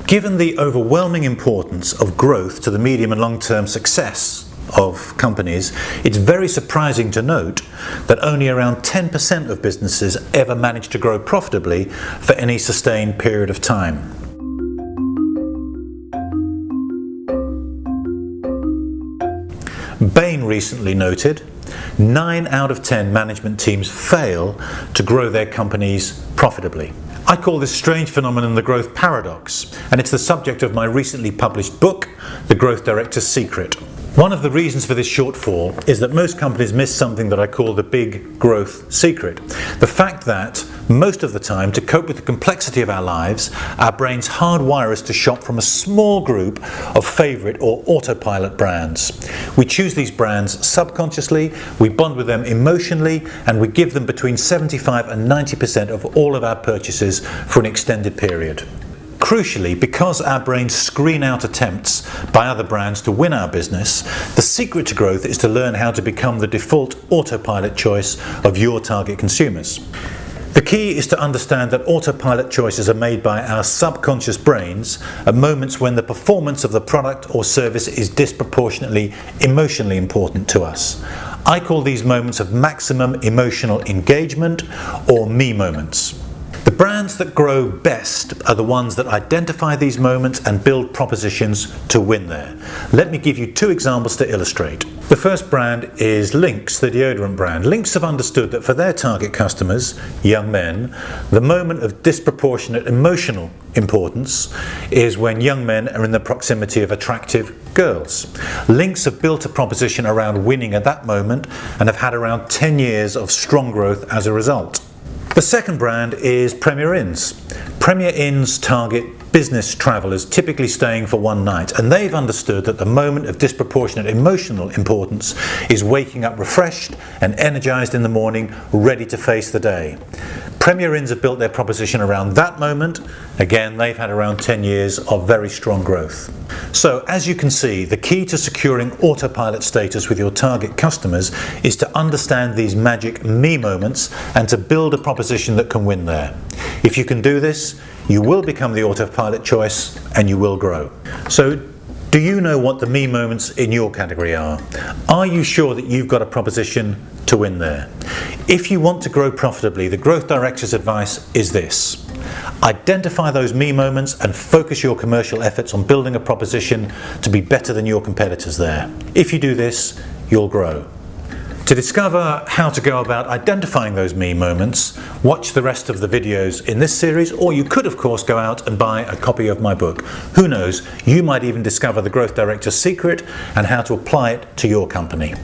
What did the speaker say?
Given the overwhelming importance of growth to the medium and long-term success of companies, it's very surprising to note that only around 10% of businesses ever manage to grow profitably for any sustained period of time. Bain recently noted 9 out of 10 management teams fail to grow their companies profitably. I call this strange phenomenon the growth paradox, and it's the subject of my recently published book, The Growth Director's Secret. One of the reasons for this shortfall is that most companies miss something that I call the big growth secret. The fact that most of the time, to cope with the complexity of our lives, our brains hardwire us to shop from a small group of favourite or autopilot brands. We choose these brands subconsciously, we bond with them emotionally, and we give them between 75 and 90% of all of our purchases for an extended period. Crucially, because our brains screen out attempts by other brands to win our business, the secret to growth is to learn how to become the default autopilot choice of your target consumers. The key is to understand that autopilot choices are made by our subconscious brains at moments when the performance of the product or service is disproportionately emotionally important to us. I call these moments of maximum emotional engagement, or me moments. The brands that grow best are the ones that identify these moments and build propositions to win there. Let me give you 2 examples to illustrate. The first brand is Lynx, the deodorant brand. Lynx have understood that for their target customers, young men, the moment of disproportionate emotional importance is when young men are in the proximity of attractive girls. Lynx have built a proposition around winning at that moment and have had around 10 years of strong growth as a result. The second brand is Premier Inns. Premier Inns target business travellers typically staying for one night, and they've understood that the moment of disproportionate emotional importance is waking up refreshed and energised in the morning, ready to face the day. Premier Inns have built their proposition around that moment. Again, they've had around 10 years of very strong growth. So, as you can see, the key to securing autopilot status with your target customers is to understand these magic me moments and to build a proposition that can win there. If you can do this, you will become the autopilot choice and you will grow. So, do you know what the me moments in your category are? Are you sure that you've got a proposition to win there? If you want to grow profitably, the Growth Director's advice is this: identify those me moments and focus your commercial efforts on building a proposition to be better than your competitors there. If you do this, you'll grow. To discover how to go about identifying those me moments, watch the rest of the videos in this series, or you could of course go out and buy a copy of my book. Who knows, you might even discover the Growth Director's secret and how to apply it to your company.